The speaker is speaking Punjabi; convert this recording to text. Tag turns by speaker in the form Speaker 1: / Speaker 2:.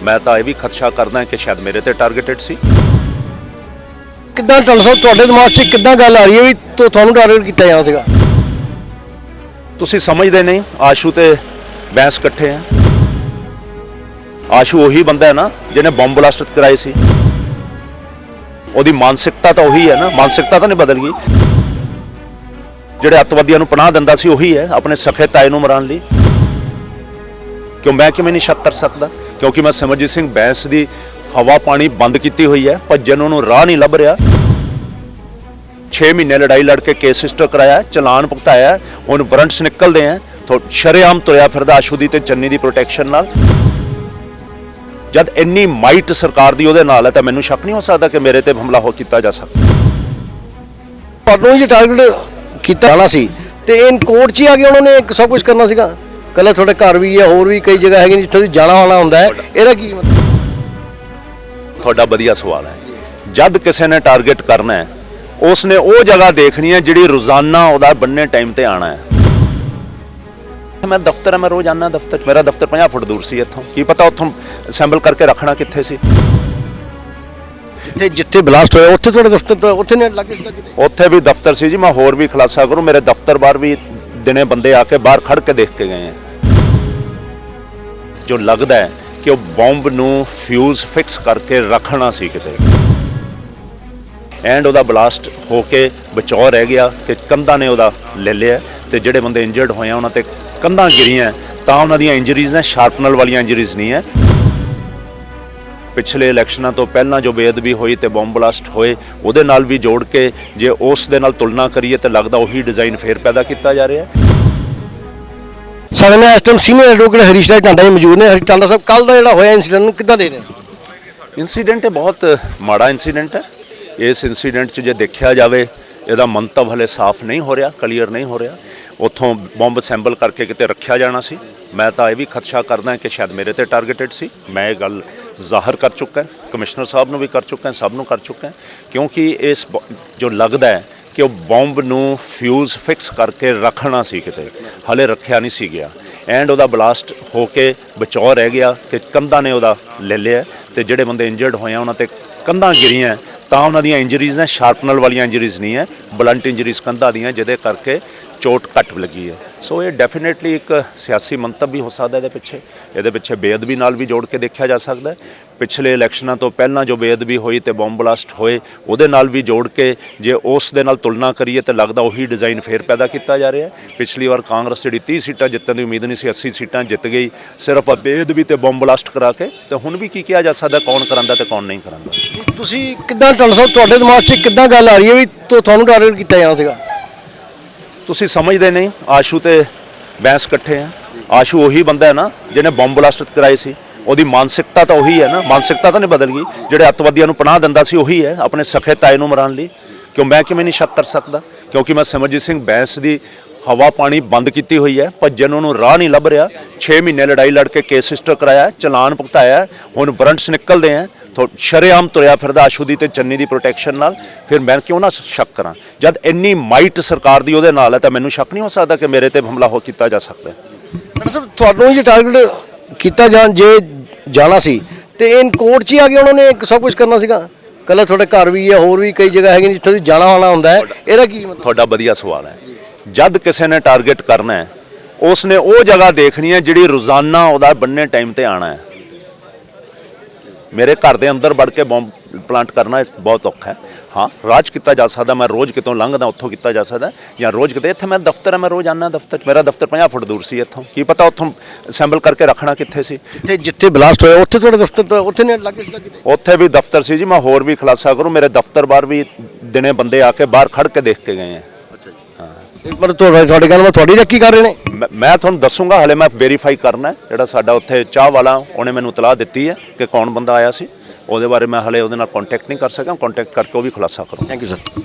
Speaker 1: मैं तो यह भी खदशा करदा कि शायद मेरे ते टारगेटेड सी।
Speaker 2: किद्दां ढल ਸਾਹਿਬ ਤੁਹਾਡੇ ਦਿਮਾਗ 'ਚ ਕਿੱਦਾਂ ਗੱਲ ਆ ਰਹੀ ਹੈ ਵੀ ਤੁਹਾਨੂੰ ਟਾਰਗੇਟ ਕੀਤਾ ਜਾਣਾ ਸੀਗਾ?
Speaker 1: ਤੁਸੀਂ ਸਮਝਦੇ ਨਹੀਂ, ਆਸ਼ੂ ਤੇ ਬੈਂਸ ਇਕੱਠੇ ਆ। ਆਸ਼ੂ ਉਹੀ ਬੰਦਾ ਹੈ ਨਾ ਜਿਹਨੇ ਬੰਬ ਬਲਾਸਟ ਕਰਾਏ ਸੀ। ਉਹਦੀ ਮਾਨਸਿਕਤਾ ਤਾਂ ਉਹੀ ਹੈ ਨਾ, ਮਾਨਸਿਕਤਾ ਤਾਂ ਨਹੀਂ ਬਦਲ ਗਈ। ਜਿਹੜੇ ਅੱਤਵਾਦੀਆਂ ਨੂੰ ਪਨਾਹ ਦਿੰਦਾ ਸੀ ਉਹੀ ਹੈ ਆਪਣੇ ਸਖੇ ਤਾਏ ਨੂੰ ਮਰਾਉਣ ਲਈ। ਕਿਉਂ ਮੈਂ ਕਿਵੇਂ ਨਹੀਂ ਸ਼ੱਕ ਕਰ ਸਕਦਾ? ਕਿਉਂਕਿ ਮੈਂ ਸਿਮਰਜੀਤ ਸਿੰਘ ਬੈਂਸ ਦੀ ਹਵਾ ਪਾਣੀ ਬੰਦ ਕੀਤੀ ਹੋਈ ਹੈ, ਭੱਜਣ ਨੂੰ ਰਾਹ ਨਹੀਂ ਲੱਭ ਰਿਹਾ। 6 ਮਹੀਨੇ ਲੜਾਈ ਲੜ ਕੇ ਕੇਸ ਰਜਿਸਟਰ ਕਰਾਇਆ, ਚਲਾਨ ਭੁਗਤਾਇਆ, ਹੁਣ ਵਾਰੰਟਸ ਨਿਕਲਦੇ ਆ। ਸ਼ਰੇਆਮ ਤੁਰਿਆ ਫਿਰਦਾ ਆਸ਼ੂ ਦੀ ਤੇ ਚੰਨੀ ਦੀ ਪ੍ਰੋਟੈਕਸ਼ਨ ਨਾਲ। ਜਦ ਇੰਨੀ ਮਾਈਟ ਸਰਕਾਰ ਦੀ ਉਹਦੇ ਨਾਲ ਹੈ ਤਾਂ ਮੈਨੂੰ ਸ਼ੱਕ ਨਹੀਂ ਹੋ ਸਕਦਾ ਕਿ ਮੇਰੇ ਤੇ ਹਮਲਾ ਕੀਤਾ ਜਾ ਸਕਦਾ।
Speaker 2: ਤੁਹਾਨੂੰ ਜੀ ਟਾਰਗੇਟ ਕੀਤਾ ਜਾਣਾ ਸੀ ਤੇ ਇਨ ਕੋਰਟ 'ਚ ਹੀ ਆ ਕੇ ਉਹਨਾਂ ਨੇ ਸਭ ਕੁਝ ਕਰਨਾ ਸੀਗਾ। ਕੱਲ੍ਹ ਤੁਹਾਡੇ ਘਰ ਵੀ ਹੈ, ਹੋਰ ਵੀ ਕਈ ਜਗ੍ਹਾ ਹੈਗੀਆਂ ਜਿੱਥੇ ਤੁਸੀਂ ਜਾਣਾ ਆਉਣਾ ਹੁੰਦਾ ਹੈ। ਇਹਦਾ ਕੀ ਮਤਲਬ?
Speaker 1: ਤੁਹਾਡਾ ਵਧੀਆ ਸਵਾਲ ਹੈ। ਜਦ ਕਿਸੇ ਨੇ ਟਾਰਗੇਟ ਕਰਨਾ ਹੈ ਉਸਨੇ ਉਹ ਜਗ੍ਹਾ ਦੇਖਣੀ ਹੈ ਜਿਹੜੀ ਰੋਜ਼ਾਨਾ ਉਹਦਾ ਬੰਨੇ ਟਾਈਮ ਤੇ ਆਣਾ ਹੈ। ਮੈਂ ਦਫ਼ਤਰ ਹੈ, ਮੈਂ ਰੋਜ਼ ਆਉਣਾ ਦਫ਼ਤਰ। ਮੇਰਾ ਦਫ਼ਤਰ 50 ਫੁੱਟ ਦੂਰ ਸੀ ਇੱਥੋਂ। ਕੀ ਪਤਾ ਉੱਥੋਂ ਅਸੈਂਬਲ ਕਰਕੇ ਰੱਖਣਾ ਕਿੱਥੇ ਸੀ।
Speaker 2: ਜਿੱਥੇ ਬਲਾਸਟ ਹੋਇਆ ਉੱਥੇ ਤੁਹਾਡਾ ਦਫ਼ਤਰ ਤਾਂ ਉੱਥੇ ਨਹੀਂ ਲੱਗੇ ਸੀਗਾ?
Speaker 1: ਉੱਥੇ ਵੀ ਦਫ਼ਤਰ ਸੀ ਜੀ। ਮੈਂ ਹੋਰ ਵੀ ਖੁਲਾਸਾ ਕਰੂੰ, ਮੇਰੇ ਦਫ਼ਤਰ ਬਾਹਰ ਵੀ ਦਿਨੇ ਬੰਦੇ ਆ ਕੇ ਬਾਹਰ ਖੜ ਕੇ ਦੇਖ ਕੇ ਗਏ ਹੈ। ਜੋ ਲੱਗਦਾ ਹੈ ਕਿ ਉਹ ਬੰਬ ਨੂੰ ਫਿਊਜ਼ ਫਿਕਸ ਕਰਕੇ ਰੱਖਣਾ ਸੀ ਕਿਤੇ, ਐਂਡ ਉਹਦਾ ਬਲਾਸਟ ਹੋ ਕੇ ਬਚਾਅ ਰਹਿ ਗਿਆ ਕਿ ਕੰਧਾਂ ਨੇ ਉਹਦਾ ਲੈ ਲਿਆ। ਤੇ ਜਿਹੜੇ ਬੰਦੇ ਇੰਜਰਡ ਹੋਏ ਆ ਉਹਨਾਂ ਤੇ ਕੰਧਾਂ ਗਿਰੀਆਂ ਤਾਂ ਉਹਨਾਂ ਦੀਆਂ ਇੰਜਰੀਜ਼ ਨੇ, ਸ਼ਾਰਪਨਰ ਵਾਲੀਆਂ ਇੰਜਰੀਜ਼ ਨਹੀਂ ਹੈ। ਪਿਛਲੇ ਇਲੈਕਸ਼ਨਾਂ ਤੋਂ ਪਹਿਲਾਂ ਜੋ ਬੇਅਦਬੀ ਹੋਈ ਤੇ ਬੰਬ ਬਲਾਸਟ ਹੋਏ ਉਹਦੇ ਨਾਲ ਵੀ ਜੋੜ ਕੇ ਜੇ ਉਸ ਦੇ ਨਾਲ ਤੁਲਨਾ ਕਰੀਏ ਤਾਂ ਲੱਗਦਾ ਉਹੀ ਡਿਜ਼ਾਈਨ ਫੇਰ ਪੈਦਾ ਕੀਤਾ ਜਾ ਰਿਹਾ ਹੈ।
Speaker 2: ਸਾਡੇ ਨਾਲ ਇਸ ਟਾਈਮ ਸੀਨੀਅਰ ਐਡਵੋਕੇਟ ਹਰੀਸ਼ ਰਾਜ ਟਾਂਡਾ ਜੀ ਮੌਜੂਦ ਨੇ। ਹਰੀਸ਼ ਟਾਂਡਾ ਸਾਹਿਬ, ਕੱਲ੍ਹ ਦਾ ਜਿਹੜਾ ਹੋਇਆ ਇਨਸੀਡੈਂਟ ਨੂੰ ਕਿੱਦਾਂ ਦੇ ਰਹੇ?
Speaker 1: ਇਨਸੀਡੈਂਟ ਬਹੁਤ ਮਾੜਾ ਇਨਸੀਡੈਂਟ ਹੈ। ਇਸ ਇਨਸੀਡੈਂਟ 'ਚ ਜੇ ਦੇਖਿਆ ਜਾਵੇ ਇਹਦਾ ਮੰਤਵ ਹਲੇ ਸਾਫ਼ ਨਹੀਂ ਹੋ ਰਿਹਾ, ਕਲੀਅਰ ਨਹੀਂ ਹੋ ਰਿਹਾ। ਉੱਥੋਂ ਬੰਬ ਅਸੈਂਬਲ ਕਰਕੇ ਕਿਤੇ ਰੱਖਿਆ ਜਾਣਾ ਸੀ। ਮੈਂ ਤਾਂ ਇਹ ਵੀ ਖਦਸ਼ਾ ਕਰਦਾ ਕਿ ਸ਼ਾਇਦ ਮੇਰੇ ਤੇ ਟਾਰਗੇਟਡ ਸੀ। ਮੈਂ ਇਹ ਗੱਲ ਜ਼ਾਹਰ ਕਰ ਚੁੱਕਾ, ਕਮਿਸ਼ਨਰ ਸਾਹਿਬ ਨੂੰ ਵੀ ਕਰ ਚੁੱਕਾ, ਸਭ ਨੂੰ ਕਰ ਚੁੱਕਾ। ਕਿਉਂਕਿ ਇਸ ਜੋ ਲੱਗਦਾ ਹੈ ਕਿ ਉਹ ਬੰਬ ਨੂੰ ਫਿਊਜ਼ ਫਿਕਸ ਕਰਕੇ ਰੱਖਣਾ ਸੀ ਕਿਤੇ, ਹਲੇ ਰੱਖਿਆ ਨਹੀਂ ਸੀ ਗਿਆ। ਐਂਡ ਉਹਦਾ ਬਲਾਸਟ ਹੋ ਕੇ ਬਚਾਅ ਰਹਿ ਗਿਆ ਕਿ ਕੰਧਾਂ ਨੇ ਉਹਦਾ ਲੈ ਲਿਆ। ਤੇ ਜਿਹੜੇ ਬੰਦੇ ਇੰਜਰਡ ਹੋਏ ਆ ਉਹਨਾਂ ਤੇ ਕੰਧਾਂ ਗਿਰੀਆਂ ਤਾਂ ਉਹਨਾਂ ਦੀਆਂ ਇੰਜਰੀਜ਼ ਨੇ, ਸ਼ਾਰਪਨਰ ਵਾਲੀਆਂ ਇੰਜਰੀਜ਼ ਨਹੀਂ ਹੈ, ਬਲੰਟ ਇੰਜਰੀਜ਼ ਕੰਧਾਂ ਦੀਆਂ, ਜਿਹਦੇ ਕਰਕੇ ਚੋਟ ਘੱਟ ਲੱਗੀ ਹੈ। ਸੋ ਇਹ ਡੈਫੀਨੇਟਲੀ ਇੱਕ ਸਿਆਸੀ ਮੰਤਵ ਵੀ ਹੋ ਸਕਦਾ ਇਹਦੇ ਪਿੱਛੇ ਬੇਅਦਬੀ ਨਾਲ ਵੀ ਜੋੜ ਕੇ ਦੇਖਿਆ ਜਾ ਸਕਦਾ ਹੈ। ਪਿਛਲੇ ਇਲੈਕਸ਼ਨਾਂ ਤੋਂ ਪਹਿਲਾਂ ਜੋ ਬੇਅਦਬੀ ਹੋਈ ਤੇ ਬੰਬ ਬਲਾਸਟ ਹੋਏ ਉਹਦੇ ਨਾਲ ਵੀ ਜੋੜ ਕੇ ਜੇ ਉਸ ਦੇ ਨਾਲ ਤੁਲਨਾ ਕਰੀਏ ਤਾਂ ਲੱਗਦਾ ਉਹੀ ਡਿਜ਼ਾਈਨ ਫੇਰ ਪੈਦਾ ਕੀਤਾ ਜਾ ਰਿਹਾ ਹੈ। ਪਿਛਲੀ ਵਾਰ ਕਾਂਗਰਸ ਜਿਹੜੀ 30 ਸੀਟਾਂ ਜਿੱਤਣ ਦੀ ਉਮੀਦ ਨਹੀਂ ਸੀ, 80 ਸੀਟਾਂ ਜਿੱਤ ਗਈ ਸਿਰਫ ਬੇਅਦਬੀ ਤੇ ਬੰਬ ਬਲਾਸਟ ਕਰਾ ਕੇ। ਤੇ ਹੁਣ ਵੀ ਕੀ ਕਿਹਾ ਜਾ ਸਕਦਾ ਕੌਣ ਕਰਾਂਦਾ ਤੇ ਕੌਣ ਨਹੀਂ ਕਰਾਂਦਾ?
Speaker 2: ਤੁਸੀਂ ਕਿੱਦਾਂ ਢਲ ਸਾਹਿਬ, ਤੁਹਾਡੇ ਦਿਮਾਗ 'ਚ ਕਿੱਦਾਂ ਗੱਲ ਆ ਰਹੀ ਹੈ ਵੀ ਤੁਹਾਨੂੰ ਟਾਰਗੇਟ ਕੀਤਾ ਜਾਣਾ ਸੀਗਾ?
Speaker 1: ਤੁਸੀਂ ਸਮਝਦੇ ਨਹੀਂ, ਆਸ਼ੂ ਤੇ ਬੈਂਸ ਇਕੱਠੇ ਆ। ਆਸ਼ੂ ਉਹੀ ਬੰਦਾ ਹੈ ਨਾ ਜਿਹਨੇ ਬੰਬ ਬਲਾਸਟ ਕਰਾਏ ਸੀ। ਉਹਦੀ ਮਾਨਸਿਕਤਾ ਤਾਂ ਉਹੀ ਹੈ ਨਾ, ਮਾਨਸਿਕਤਾ ਤਾਂ ਨਹੀਂ ਬਦਲ ਗਈ। ਜਿਹੜੇ ਅੱਤਵਾਦੀਆਂ ਨੂੰ ਪਨਾਹ ਦਿੰਦਾ ਸੀ ਉਹੀ ਹੈ ਆਪਣੇ ਸਖੇ ਤਾਏ ਨੂੰ ਮਰਾਉਣ ਲਈ। ਕਿਉਂ ਮੈਂ ਕਿਵੇਂ ਨਹੀਂ ਸ਼ੱਕ ਕਰ ਸਕਦਾ? ਕਿਉਂਕਿ ਮੈਂ ਸਿਮਰਜੀਤ ਸਿੰਘ ਬੈਂਸ ਦੀ ਹਵਾ ਪਾਣੀ ਬੰਦ ਕੀਤੀ ਹੋਈ ਹੈ, ਭੱਜਣ ਨੂੰ ਰਾਹ ਨਹੀਂ ਲੱਭ ਰਿਹਾ। 6 ਮਹੀਨੇ ਲੜਾਈ ਲੜ ਕੇ ਕੇਸ ਰਜਿਸਟਰ ਕਰਾਇਆ, ਚਲਾਨ ਭੁਗਤਾਇਆ, ਹੁਣ ਵਾਰੰਟਸ ਨਿਕਲਦੇ ਆ। ਸ਼ਰੇਆਮ ਤੁਰਿਆ ਫਿਰਦਾ ਆਸ਼ੂ ਦੀ ਤੇ ਚੰਨੀ ਦੀ ਪ੍ਰੋਟੈਕਸ਼ਨ ਨਾਲ। ਫਿਰ ਮੈਂ ਕਿਉਂ ਨਾ ਸ਼ੱਕ ਕਰਾਂ? ਜਦ ਇੰਨੀ ਮਾਈਟ ਸਰਕਾਰ ਦੀ ਉਹਦੇ ਨਾਲ ਹੈ ਤਾਂ ਮੈਨੂੰ ਸ਼ੱਕ ਨਹੀਂ ਹੋ ਸਕਦਾ ਕਿ ਮੇਰੇ ਤੇ ਹਮਲਾ ਕੀਤਾ ਜਾ ਸਕਦਾ।
Speaker 2: ਤੁਹਾਨੂੰ ਜੀ ਟਾਰਗੇਟ ਕੀਤਾ ਜਾਣਾ ਸੀ ਤੇ ਇਨ ਕੋਰਟ 'ਚ ਹੀ ਆ ਕੇ ਉਹਨਾਂ ਨੇ ਸਭ ਕੁਝ ਕਰਨਾ ਸੀਗਾ। ਕੱਲ੍ਹ ਤੁਹਾਡੇ ਘਰ ਵੀ ਹੈ, ਹੋਰ ਵੀ ਕਈ ਜਗ੍ਹਾ ਹੈਗੀਆਂ ਜਿੱਥੇ ਤੁਸੀਂ ਜਾਣਾ ਆਉਣਾ ਹੁੰਦਾ ਹੈ। ਇਹਦਾ ਕੀ ਮਤਲਬ? ਤੁਹਾਡਾ
Speaker 1: ਵਧੀਆ ਸਵਾਲ ਹੈ। ਜਦ ਕਿਸੇ ਨੇ ਟਾਰਗੇਟ ਕਰਨਾ ਹੈ ਉਸਨੇ ਉਹ ਜਗ੍ਹਾ ਦੇਖਣੀ ਹੈ ਜਿਹੜੀ ਰੋਜ਼ਾਨਾ ਉਹਦਾ ਬੰਨੇ ਟਾਈਮ ਤੇ ਆਣਾ ਹੈ। ਮੇਰੇ ਘਰ ਦੇ ਅੰਦਰ ਵੜ ਕੇ ਬੰਬ ਪਲਾਂਟ ਕਰਨਾ ਬਹੁਤ ਔਖਾ ਹੈ। ਹਾਂ, ਰਾਜ ਕੀਤਾ ਜਾ ਸਕਦਾ। ਮੈਂ ਰੋਜ਼ ਕਿਤੋਂ ਲੰਘਦਾ ਉੱਥੋਂ ਕੀਤਾ ਜਾ ਸਕਦਾ, ਜਾਂ ਰੋਜ਼ ਕਿਤੇ ਇੱਥੇ ਮੈਂ ਦਫ਼ਤਰ ਹੈ, ਮੈਂ ਰੋਜ਼ ਆਉਣਾ ਦਫ਼ਤਰ। ਮੇਰਾ ਦਫ਼ਤਰ 50 ਫੁੱਟ ਦੂਰ ਸੀ ਇੱਥੋਂ। ਕੀ ਪਤਾ ਉੱਥੋਂ ਅਸੈਂਬਲ ਕਰਕੇ ਰੱਖਣਾ ਕਿੱਥੇ ਸੀ।
Speaker 2: ਜਿੱਥੇ ਬਲਾਸਟ ਹੋਇਆ ਉੱਥੇ ਤੁਹਾਡਾ ਦਫ਼ਤਰ ਤਾਂ ਉੱਥੇ ਨਹੀਂ ਲੱਗੇ ਸੀਗਾ?
Speaker 1: ਉੱਥੇ ਵੀ ਦਫ਼ਤਰ ਸੀ ਜੀ। ਮੈਂ ਹੋਰ ਵੀ ਖੁਲਾਸਾ ਕਰੂੰ, ਮੇਰੇ ਦਫ਼ਤਰ ਬਾਹਰ ਵੀ ਦਿਨੇ ਬੰਦੇ ਆ ਕੇ ਬਾਹਰ ਖੜ ਕੇ ਦੇਖ ਕੇ ਗਏ ਹੈ।
Speaker 2: ਪਰ ਤੁਹਾਡੇ ਗੱਲ ਤੁਹਾਡੀ ਰੱਖੀ ਕਰ ਰਹੇ ਨੇ?
Speaker 1: ਮੈਂ ਤੁਹਾਨੂੰ ਦੱਸੂਗਾ, ਹਲੇ ਮੈਂ ਵੈਰੀਫਾਈ ਕਰਨਾ। ਜਿਹੜਾ ਸਾਡਾ ਉੱਥੇ ਚਾਹ ਵਾਲਾ ਉਹਨੇ ਮੈਨੂੰ ਇਤਲਾਹ ਦਿੱਤੀ ਹੈ ਕਿ ਕੌਣ ਬੰਦਾ ਆਇਆ ਸੀ, ਉਹਦੇ ਬਾਰੇ ਮੈਂ ਹਲੇ ਉਹਦੇ ਨਾਲ ਕੰਟੈਕਟ ਨਹੀਂ ਕਰ ਸਕਿਆ। ਕੰਟੈਕਟ ਕਰਕੇ ਉਹ ਵੀ ਖੁਲਾਸਾ ਕਰੂੰ।
Speaker 2: Thank you sir.